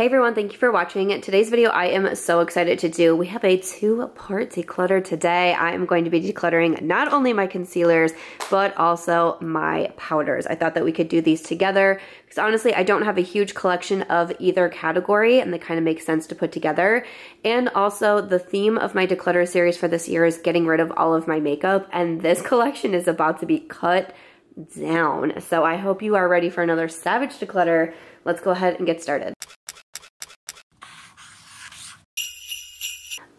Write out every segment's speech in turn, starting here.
Hey everyone, thank you for watching. Today's video I am so excited to do. We have a 2-part declutter today. I am going to be decluttering not only my concealers, but also my powders. I thought that we could do these together because honestly, I don't have a huge collection of either category and they kind of make sense to put together. And also the theme of my declutter series for this year is getting rid of all of my makeup, and this collection is about to be cut down. So I hope you are ready for another savage declutter. Let's go ahead and get started.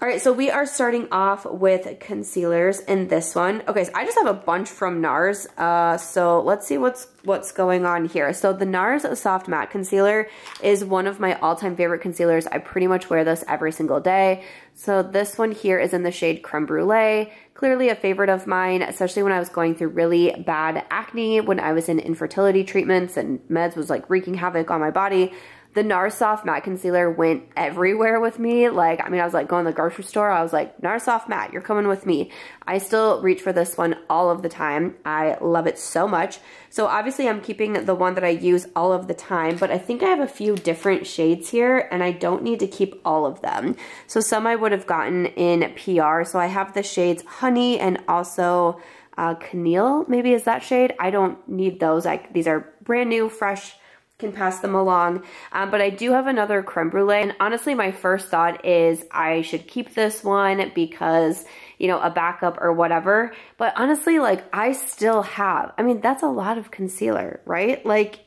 All right, so we are starting off with concealers in this one. Okay, so I just have a bunch from Nars. So let's see what's going on here. So the Nars Soft Matte Concealer is one of my all-time favorite concealers. I pretty much wear this every single day. So this one here is in the shade Creme Brulee. Clearly a favorite of mine, especially when I was going through really bad acne, when I was in infertility treatments and meds was like wreaking havoc on my body. The Nars Soft Matte Concealer went everywhere with me. Like, I mean, I was like going to the grocery store. I was like, Nars Soft Matte, you're coming with me. I still reach for this one all of the time. I love it so much. So obviously I'm keeping the one that I use all of the time, but I think I have a few different shades here and I don't need to keep all of them. So some I would have gotten in PR. So I have the shades Honey and also Caneel, maybe is that shade. I don't need those. These are brand new, fresh, can pass them along, but I do have another Creme Brulee, and honestly my first thought is I should keep this one because, you know, a backup or whatever, but honestly, like, I still have, I mean, that's a lot of concealer, right? Like,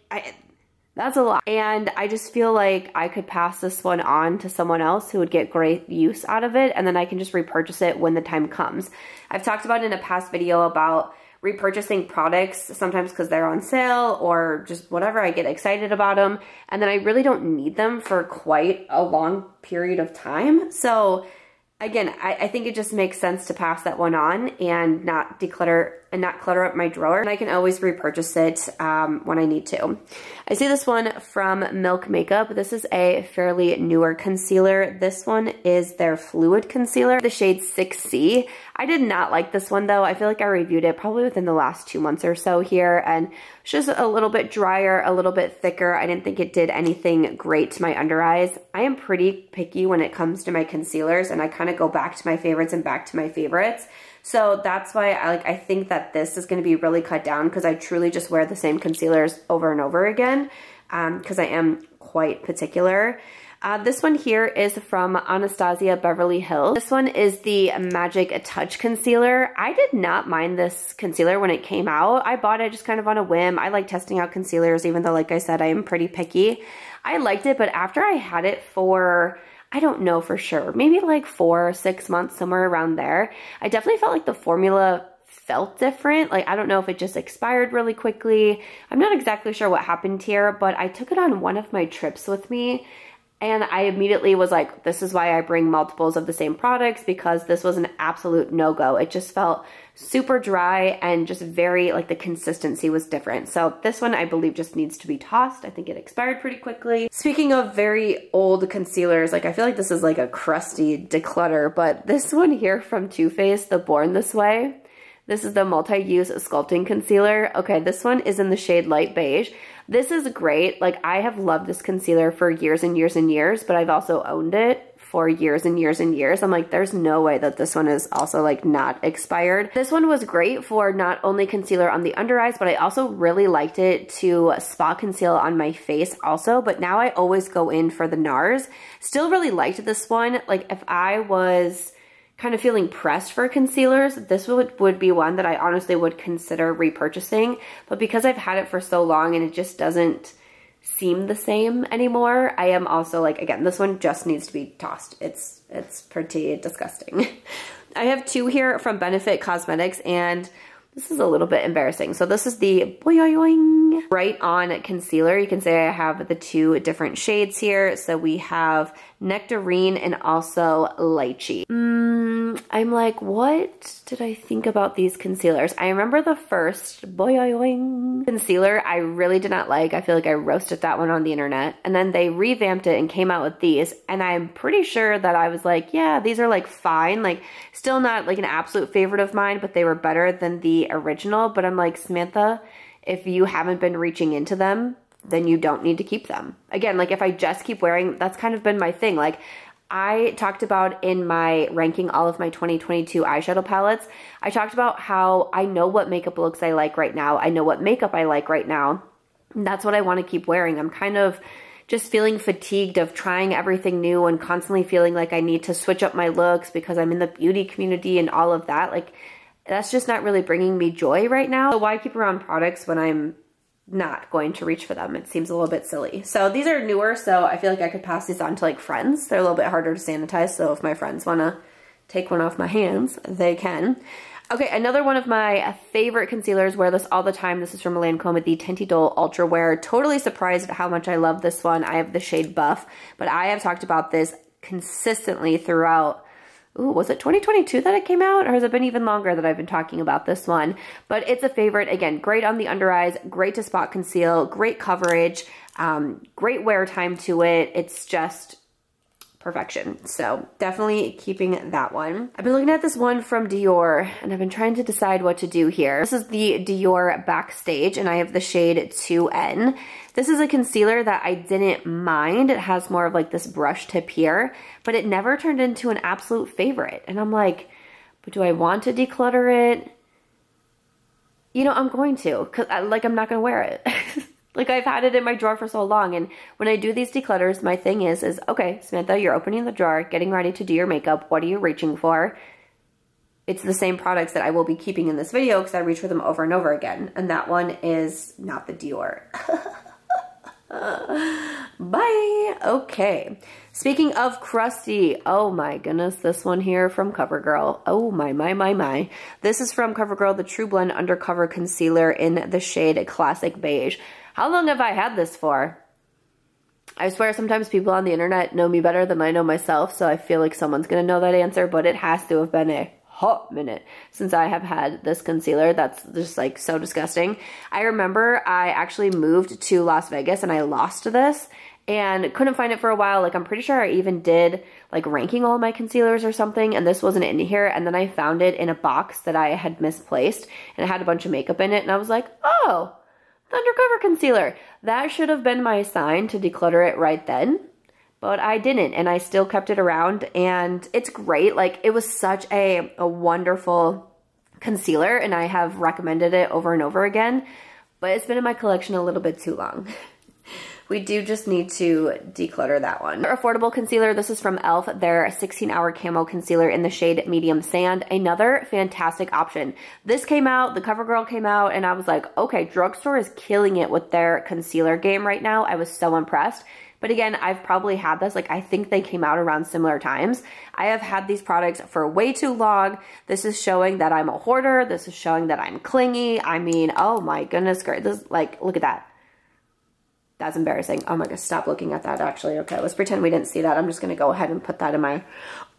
that's a lot, and I just feel like I could pass this one on to someone else who would get great use out of it, and then I can just repurchase it when the time comes. I've talked about in a past video about repurchasing products sometimes because they're on sale or just whatever, I get excited about them and then I really don't need them for quite a long period of time. So again, I think it just makes sense to pass that one on and not declutter and not clutter up my drawer, and I can always repurchase it when I need to. I see this one from Milk Makeup. This is a fairly newer concealer. This one is their Fluid Concealer, the shade 6C. I did not like this one though. I feel like I reviewed it probably within the last 2 months or so here, and it's just a little bit drier, a little bit thicker. I didn't think it did anything great to my under eyes. I am pretty picky when it comes to my concealers, and I kind of go back to my favorites and back to my favorites. So that's why I think that this is going to be really cut down because I truly just wear the same concealers over and over again because I am quite particular. This one here is from Anastasia Beverly Hills. This one is the Magic Touch Concealer. I did not mind this concealer when it came out. I bought it just kind of on a whim. I like testing out concealers even though, like I said, I am pretty picky. I liked it, but after I had it for, I don't know for sure, maybe like 4 or 6 months, somewhere around there, I definitely felt like the formula felt different. Like, I don't know if it just expired really quickly. I'm not exactly sure what happened here, but I took it on one of my trips with me and I immediately was like, this is why I bring multiples of the same products, because this was an absolute no-go. It just felt super dry and just very, like, the consistency was different. So this one I believe just needs to be tossed. I think it expired pretty quickly. Speaking of very old concealers, like, I feel like this is like a crusty declutter, but this one here from Too Faced, the Born This Way. This is the multi-use sculpting concealer. Okay, this one is in the shade Light Beige. This is great. Like, I have loved this concealer for years and years and years, but I've also owned it for years and years and years. I'm like, there's no way that this one is also like not expired. This one was great for not only concealer on the under eyes, but I also really liked it to spot conceal on my face also. But now I always go in for the Nars. Still really liked this one. Like, if I was kind of feeling pressed for concealers, this would be one that I honestly would consider repurchasing. But because I've had it for so long and it just doesn't seem the same anymore, I am also like, again, this one just needs to be tossed. It's pretty disgusting. I have 2 here from Benefit Cosmetics, and this is a little bit embarrassing. So this is the Booo-ing Bright On Concealer. You can say I have the 2 different shades here. So we have Nectarine and also Lychee. I'm like, what did I think about these concealers? I remember the first Booo-ing concealer I really did not like. I feel like I roasted that one on the internet. And then they revamped it and came out with these. And I'm pretty sure that I was like, yeah, these are like fine. Like, still not like an absolute favorite of mine, but they were better than the original. But I'm like, Samantha, if you haven't been reaching into them, then you don't need to keep them. Again, like if I just keep wearing, that's kind of been my thing. Like I talked about in my ranking all of my 2022 eyeshadow palettes, I talked about how I know what makeup looks I like right now. I know what makeup I like right now. And that's what I want to keep wearing. I'm kind of just feeling fatigued of trying everything new and constantly feeling like I need to switch up my looks because I'm in the beauty community and all of that. Like that's just not really bringing me joy right now. So why keep around products when I'm not going to reach for them? It seems a little bit silly. So these are newer, so I feel like I could pass these on to like friends. They're a little bit harder to sanitize, so if my friends want to take one off my hands, they can. Okay, another one of my favorite concealers, wear this all the time. This is from Lancome, the Teint Idole Ultra Wear. Totally surprised at how much I love this one. I have the shade Buff, but I have talked about this consistently throughout. Ooh, was it 2022 that it came out? Or has it been even longer that I've been talking about this one? But it's a favorite. Again, great on the under eyes, great to spot conceal, great coverage, great wear time to it. It's just perfection. So definitely keeping that one. I've been looking at this one from Dior and I've been trying to decide what to do here. This is the Dior Backstage and I have the shade 2N. This is a concealer that I didn't mind. It has more of like this brush tip here, but it never turned into an absolute favorite. And I'm like, but do I want to declutter it? You know, I'm going to, cause I'm not gonna wear it. Like I've had it in my drawer for so long, and when I do these declutters, my thing is okay, Samantha, you're opening the drawer, getting ready to do your makeup. What are you reaching for? It's the same products that I will be keeping in this video because I reach for them over and over again. And that one is not the Dior. Bye. Okay. Speaking of crusty, oh my goodness, this one here from Covergirl. Oh my. This is from Covergirl, the True Blend Undercover Concealer in the shade Classic Beige. How long have I had this for? I swear sometimes people on the internet know me better than I know myself, so I feel like someone's gonna know that answer, but it has to have been a hot minute since I have had this concealer. That's just like so disgusting. I remember I actually moved to Las Vegas and I lost this and couldn't find it for a while. Like I'm pretty sure I even did like ranking all my concealers or something, and this wasn't in here, and then I found it in a box that I had misplaced and it had a bunch of makeup in it, and I was like, oh, Undercover concealer. That should have been my sign to declutter it right then, but I didn't, and I still kept it around, and it's great. Like it was such a wonderful concealer, and I have recommended it over and over again, but it's been in my collection a little bit too long. We do just need to declutter that one. Affordable concealer, this is from e.l.f. Their 16-hour camo concealer in the shade Medium Sand. Another fantastic option. This came out, the Covergirl came out, and I was like, okay, drugstore is killing it with their concealer game right now. I was so impressed. But again, I've probably had this, like I think they came out around similar times. I have had these products for way too long. This is showing that I'm a hoarder. This is showing that I'm clingy. I mean, oh my goodness, this, like, look at that. That's embarrassing. Oh my gosh, stop looking at that actually. Okay, let's pretend we didn't see that. I'm just gonna go ahead and put that in my,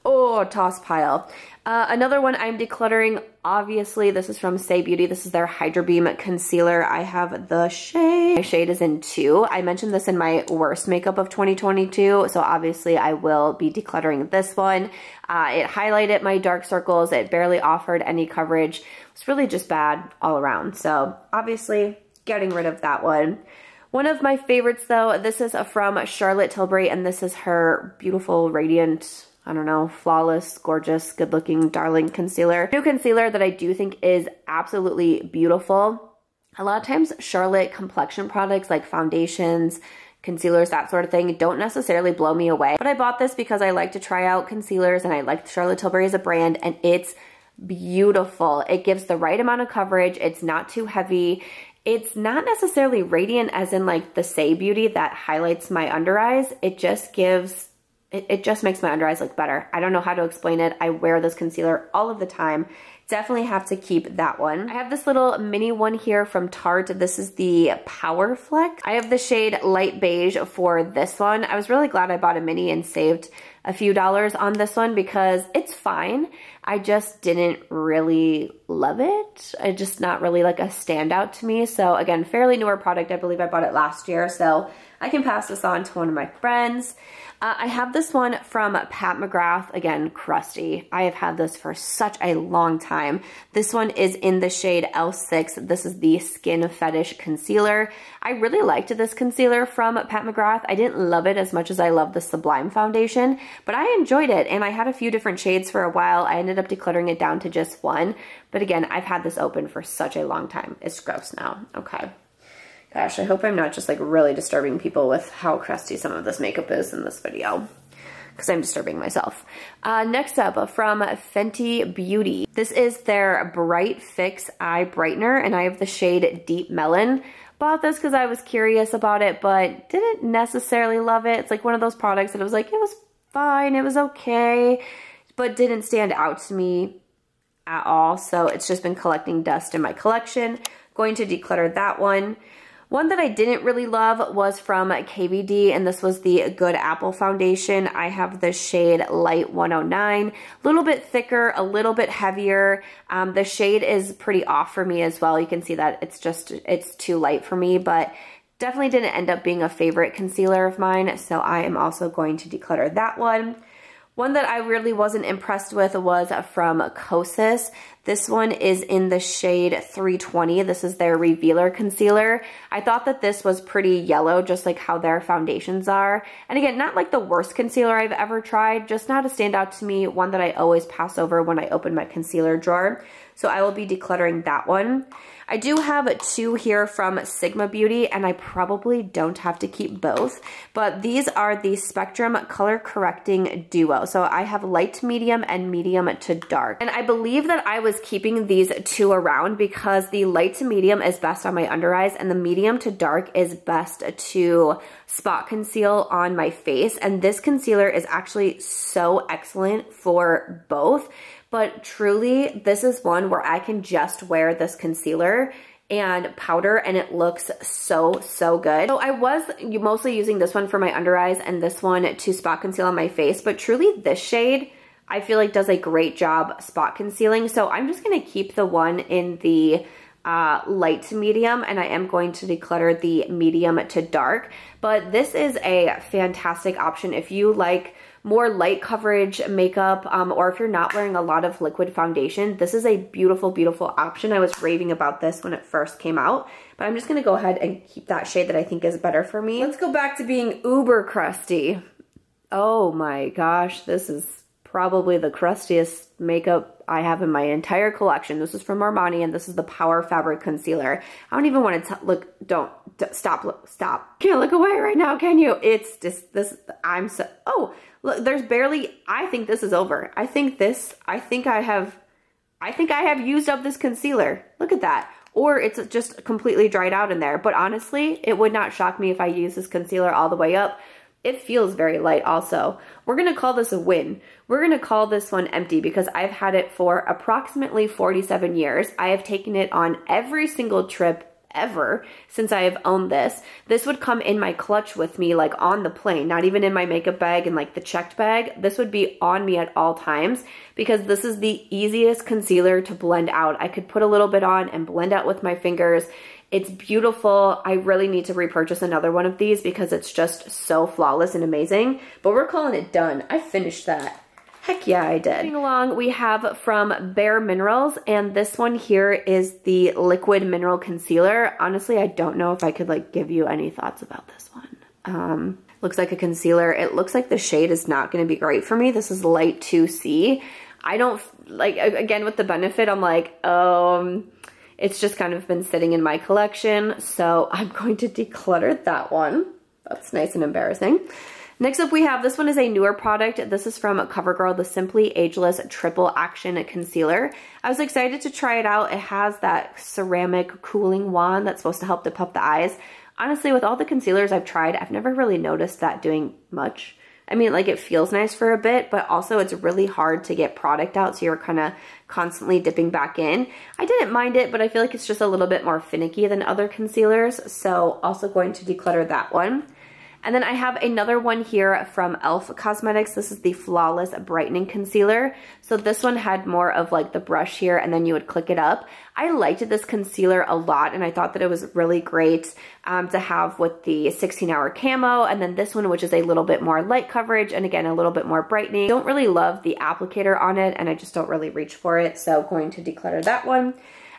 toss pile. Another one I'm decluttering, obviously, this is from Saie Beauty. This is their Hydrabeam Concealer. I have the shade. My shade is in 2. I mentioned this in my worst makeup of 2022, so obviously I will be decluttering this one. It highlighted my dark circles. It barely offered any coverage. It's really just bad all around. So obviously getting rid of that one. One of my favorites though, this is from Charlotte Tilbury, and this is her beautiful, radiant, I don't know, flawless, gorgeous, good looking, darling concealer. New concealer that I do think is absolutely beautiful. A lot of times Charlotte complexion products like foundations, concealers, that sort of thing don't necessarily blow me away. But I bought this because I like to try out concealers and I like Charlotte Tilbury as a brand, and it's beautiful. It gives the right amount of coverage. It's not too heavy. It's not necessarily radiant as in like the Saie Beauty that highlights my under eyes. It just gives, it just makes my under eyes look better. I don't know how to explain it. I wear this concealer all of the time. Definitely have to keep that one. I have this little mini one here from Tarte. This is the Power Fleck. I have the shade Light Beige for this one. I was really glad I bought a mini and saved a few dollars on this one because it's fine. I just didn't really love it. It's just not really like a standout to me. So again, fairly newer product. I believe I bought it last year. So I can pass this on to one of my friends. I have this one from Pat McGrath, again, crusty. I have had this for such a long time. This one is in the shade L6. This is the Skin Fetish Concealer. I really liked this concealer from Pat McGrath. I didn't love it as much as I love the Sublime foundation, but I enjoyed it, and I had a few different shades for a while. I ended up decluttering it down to just one, but again, I've had this open for such a long time. It's gross now. Okay. Gosh, I hope I'm not just like really disturbing people with how crusty some of this makeup is in this video, because I'm disturbing myself. Next up, from Fenty Beauty. This is their Bright Fix Eye Brightener, and I have the shade Deep Melon. Bought this because I was curious about it, but didn't necessarily love it. It's like one of those products that I was like, it was fine, it was okay, but didn't stand out to me at all. So it's just been collecting dust in my collection. Going to declutter that one. One that I didn't really love was from KVD, and this was the Good Apple foundation. I have the shade Light 109, a little bit thicker, a little bit heavier. The shade is pretty off for me as well. You can see that it's too light for me, but definitely didn't end up being a favorite concealer of mine, so I am also going to declutter that one. One that I really wasn't impressed with was from Kosas. This one is in the shade 320. This is their Revealer concealer. I thought that this was pretty yellow, just like how their foundations are. And again, not like the worst concealer I've ever tried, just not a standout to me, one that I always pass over when I open my concealer drawer. So I will be decluttering that one. I do have two here from Sigma Beauty, and I probably don't have to keep both, but these are the Spectrum Color Correcting Duo. So I have light to medium and medium to dark. And I believe that I was keeping these two around because the light to medium is best on my under eyes, and the medium to dark is best to spot conceal on my face. And this concealer is actually so excellent for both. But truly, this is one where I can just wear this concealer and powder, and it looks so, so good. So I was mostly using this one for my under eyes and this one to spot conceal on my face, but truly this shade, I feel like does a great job spot concealing. So I'm just gonna keep the one in the light to medium, and I am going to declutter the medium to dark. But this is a fantastic option if you like more light coverage makeup, or if you're not wearing a lot of liquid foundation. This is a beautiful, beautiful option. I was raving about this when it first came out, but I'm just gonna go ahead and keep that shade that I think is better for me. Let's go back to being uber crusty. Oh my gosh, this is probably the crustiest makeup I have in my entire collection. This is from Armani, and this is the Power Fabric Concealer. I don't even want to look, stop. Can't look away right now, can you? It's just this, oh, look, there's barely, I think this is over. I think I have used up this concealer. Look at that. Or it's just completely dried out in there. But honestly, it would not shock me if I use this concealer all the way up. It feels very light also. We're gonna call this a win. We're gonna call this one empty because I've had it for approximately 47 years. I have taken it on every single trip ever since I have owned this. This would come in my clutch with me, like on the plane, not even in my makeup bag and like the checked bag. This would be on me at all times because this is the easiest concealer to blend out. I could put a little bit on and blend out with my fingers. It's beautiful. I really need to repurchase another one of these because it's just so flawless and amazing, but we're calling it done. I finished that. Heck yeah, I did. Moving along, we have from Bare Minerals, and this one here is the Liquid Mineral Concealer. Honestly, I don't know if I could like give you any thoughts about this one. Looks like a concealer. It looks like the shade is not going to be great for me. This is Light 2C. I don't, like, again, with the benefit, I'm like, it's just kind of been sitting in my collection, so I'm going to declutter that one. That's nice and embarrassing. Next up we have, this one is a newer product. This is from Covergirl, the Simply Ageless Triple Action Concealer. I was excited to try it out. It has that ceramic cooling wand that's supposed to help to puff the eyes. Honestly, with all the concealers I've tried, I've never really noticed that doing much. I mean, like, it feels nice for a bit, but also it's really hard to get product out, so you're kind of constantly dipping back in. I didn't mind it, but I feel like it's just a little bit more finicky than other concealers, so also going to declutter that one. And then I have another one here from e.l.f. Cosmetics. This is the Flawless Brightening Concealer. So this one had more of like the brush here, and then you would click it up. I liked this concealer a lot, and I thought that it was really great to have with the 16-hour camo, and then this one, which is a little bit more light coverage, and again, a little bit more brightening. Don't really love the applicator on it, and I just don't really reach for it, so going to declutter that one.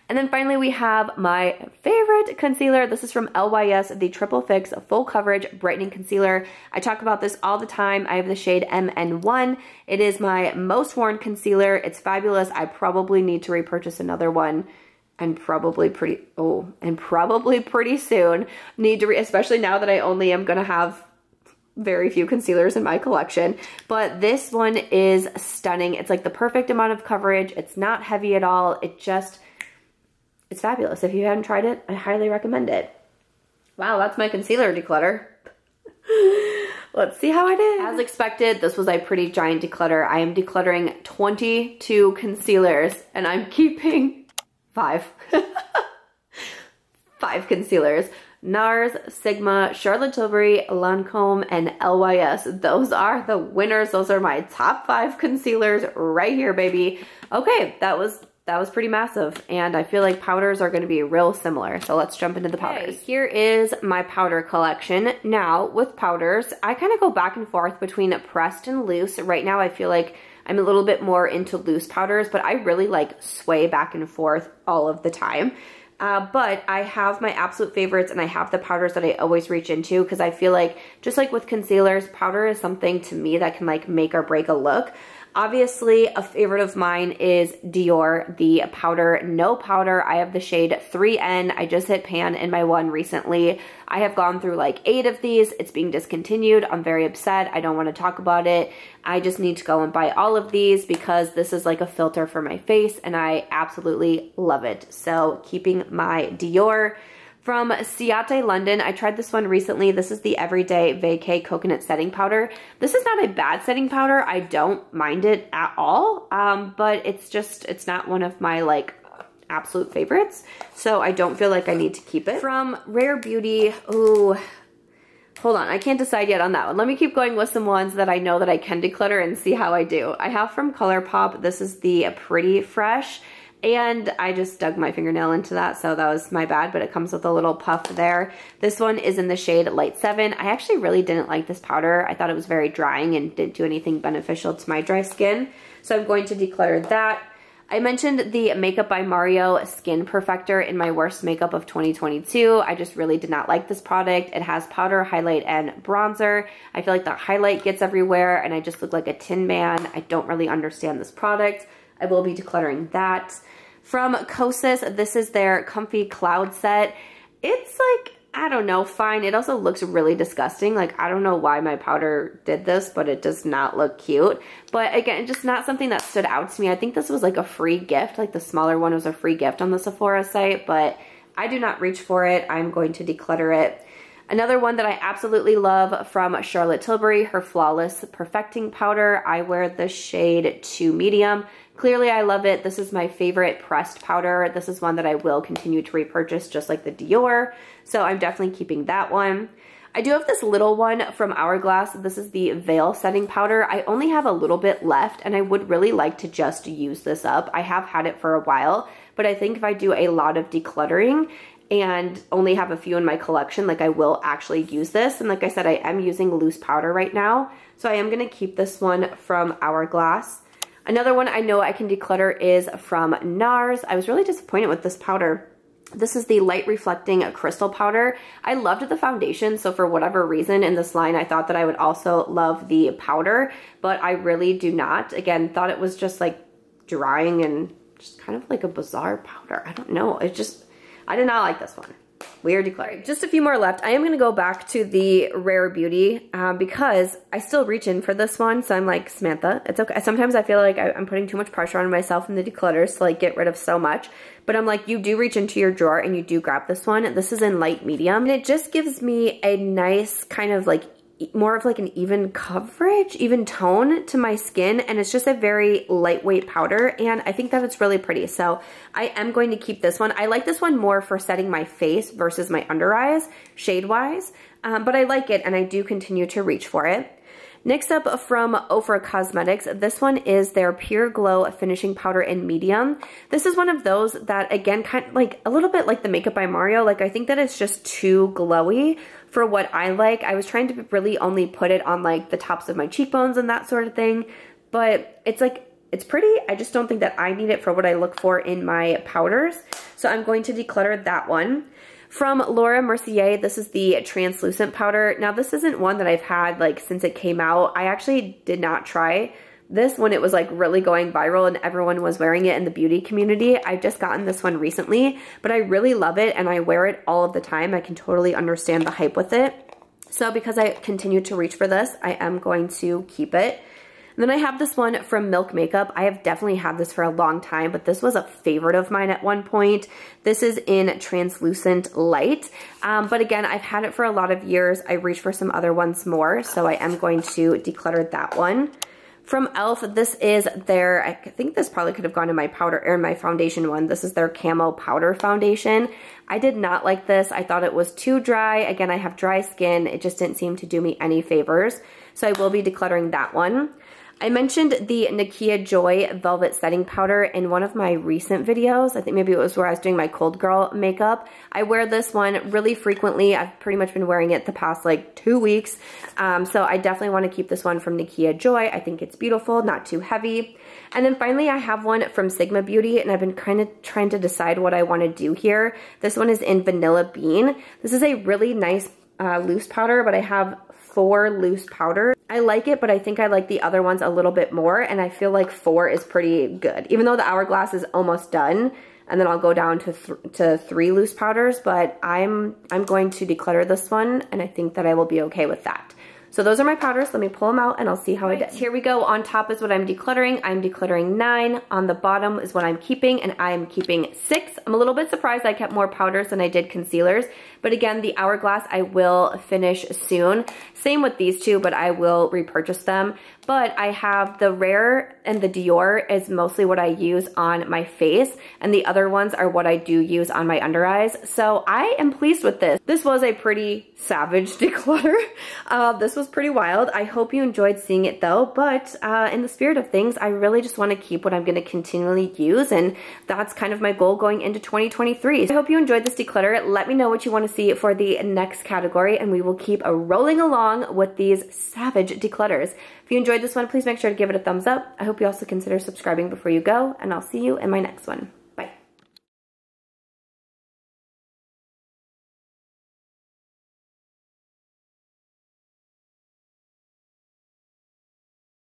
And then finally, we have my favorite concealer. This is from LYS, the Triple Fix Full Coverage Brightening Concealer. I talk about this all the time. I have the shade MN1. It is my most worn concealer. It's fabulous. I probably need to repurchase another one. And probably pretty soon. Need to, especially now that I only am gonna have very few concealers in my collection. But this one is stunning. It's like the perfect amount of coverage. It's not heavy at all. It's fabulous. If you haven't tried it, I highly recommend it. Wow, that's my concealer declutter. Let's see how I did. As expected, this was a pretty giant declutter. I am decluttering 22 concealers, and I'm keeping 5. 5 concealers. Nars, Sigma, Charlotte Tilbury, Lancome, and LYS. Those are the winners. Those are my top 5 concealers right here, baby. Okay, that was pretty massive, and I feel like powders are going to be real similar. So let's jump into the powders. Okay, here is my powder collection. Now, with powders, I kind of go back and forth between pressed and loose. Right now, I feel like I'm a little bit more into loose powders, but I really like sway back and forth all of the time. But I have my absolute favorites, and I have the powders that I always reach into, because I feel like, just like with concealers, powder is something to me that can like make or break a look. Obviously, a favorite of mine is Dior, the powder No Powder. I have the shade 3N. I just hit pan in my one recently. I have gone through like 8 of these. It's being discontinued. I'm very upset. I don't want to talk about it. I just need to go and buy all of these because this is like a filter for my face, and I absolutely love it. So keeping my Dior. From Ciate London, I tried this one recently. This is the Everyday Vacay Coconut Setting Powder. This is not a bad setting powder. I don't mind it at all, but it's not one of my like absolute favorites, so I don't feel like I need to keep it. From Rare Beauty, ooh, hold on, I can't decide yet on that one. Let me keep going with some ones that I know that I can declutter and see how I do. I have from ColourPop, this is the Pretty Fresh. And I just dug my fingernail into that, so that was my bad, but it comes with a little puff there. This one is in the shade Light 7. I actually really didn't like this powder. I thought it was very drying and didn't do anything beneficial to my dry skin, so I'm going to declutter that. I mentioned the Makeup by Mario Skin Perfector in my worst makeup of 2022. I just really did not like this product. It has powder, highlight, and bronzer. I feel like the highlight gets everywhere, and I just look like a Tin Man. I don't really understand this product. I will be decluttering that. From Kosas, this is their Comfy Cloud Set. It's like, I don't know, fine. It also looks really disgusting. Like, I don't know why my powder did this, but it does not look cute. But again, just not something that stood out to me. I think this was like a free gift. Like the smaller one was a free gift on the Sephora site, but I do not reach for it. I'm going to declutter it. Another one that I absolutely love from Charlotte Tilbury, her Flawless Perfecting Powder. I wear the shade 2 Medium. Clearly, I love it. This is my favorite pressed powder. This is one that I will continue to repurchase, just like the Dior. So I'm definitely keeping that one. I do have this little one from Hourglass. This is the Veil Setting Powder. I only have a little bit left, and I would really like to just use this up. I have had it for a while, but I think if I do a lot of decluttering and only have a few in my collection, like I will actually use this. And like I said, I am using loose powder right now, so I am gonna keep this one from Hourglass. Another one I know I can declutter is from Nars. I was really disappointed with this powder. This is the Light Reflecting Crystal Powder. I loved the foundation, so for whatever reason in this line, I thought that I would also love the powder, but I really do not. Again, thought it was just like drying and just kind of like a bizarre powder. I don't know, I did not like this one. We are declaring. Just a few more left. I am going to go back to the Rare Beauty because I still reach in for this one. So I'm like, Samantha, it's okay. Sometimes I feel like I'm putting too much pressure on myself in the declutters to like get rid of so much. But I'm like, you do reach into your drawer and you do grab this one. This is in light medium. And it just gives me a nice kind of like more of like an even coverage, even tone to my skin, and it's just a very lightweight powder, and I think that it's really pretty. So I am going to keep this one. I like this one more for setting my face versus my under eyes, shade-wise, but I like it, and I do continue to reach for it. Next up from Ofra Cosmetics, this one is their Pure Glow Finishing Powder in Medium. This is one of those that, again, kind of like a little bit like the Makeup by Mario. Like, I think that it's just too glowy for what I like. I was trying to really only put it on like the tops of my cheekbones and that sort of thing, but it's like, it's pretty. I just don't think that I need it for what I look for in my powders. So I'm going to declutter that one. From Laura Mercier, this is the translucent powder. Now, this isn't one that I've had like since it came out. I actually did not try this when it was like really going viral and everyone was wearing it in the beauty community. I've just gotten this one recently, but I really love it and I wear it all of the time. I can totally understand the hype with it. So because I continue to reach for this, I am going to keep it. And then I have this one from Milk Makeup. I have definitely had this for a long time, but this was a favorite of mine at one point. This is in Translucent Light. But again, I've had it for a lot of years. I reached for some other ones more, so I am going to declutter that one. From e.l.f., this is their, I think this probably could have gone in my powder or my foundation one. This is their Camo Powder Foundation. I did not like this. I thought it was too dry. Again, I have dry skin. It just didn't seem to do me any favors. So I will be decluttering that one. I mentioned the Nakia Joy Velvet Setting Powder in one of my recent videos. I think maybe it was where I was doing my Cold Girl makeup. I wear this one really frequently. I've pretty much been wearing it the past like 2 weeks. So I definitely want to keep this one from Nakia Joy. I think it's beautiful, not too heavy. And then finally, I have one from Sigma Beauty, and I've been kind of trying to decide what I want to do here. This one is in Vanilla Bean. This is a really nice loose powder, but I have 4 loose powders. I like it, but I think I like the other ones a little bit more, and I feel like 4 is pretty good. Even though the hourglass is almost done, and then I'll go down to 3 loose powders, but I'm going to declutter this one, and I think that I will be okay with that. So those are my powders. Let me pull them out and I'll see how I did. Here we go. On top is what I'm decluttering. I'm decluttering 9. On the bottom is what I'm keeping, and I'm keeping 6. I'm a little bit surprised I kept more powders than I did concealers. But again, the hourglass I will finish soon. Same with these two, but I will repurchase them. But I have the Rare and the Dior is mostly what I use on my face, and the other ones are what I do use on my under eyes. So I am pleased with this. This was a pretty savage declutter. This was pretty wild. I hope you enjoyed seeing it though, but in the spirit of things, I really just want to keep what I'm going to continually use, and that's kind of my goal going into 2023. So I hope you enjoyed this declutter. Let me know what you want to see for the next category, and we will keep rolling along with these savage declutters. If you enjoyed this one, please make sure to give it a thumbs up. I hope you also consider subscribing before you go, and I'll see you in my next one.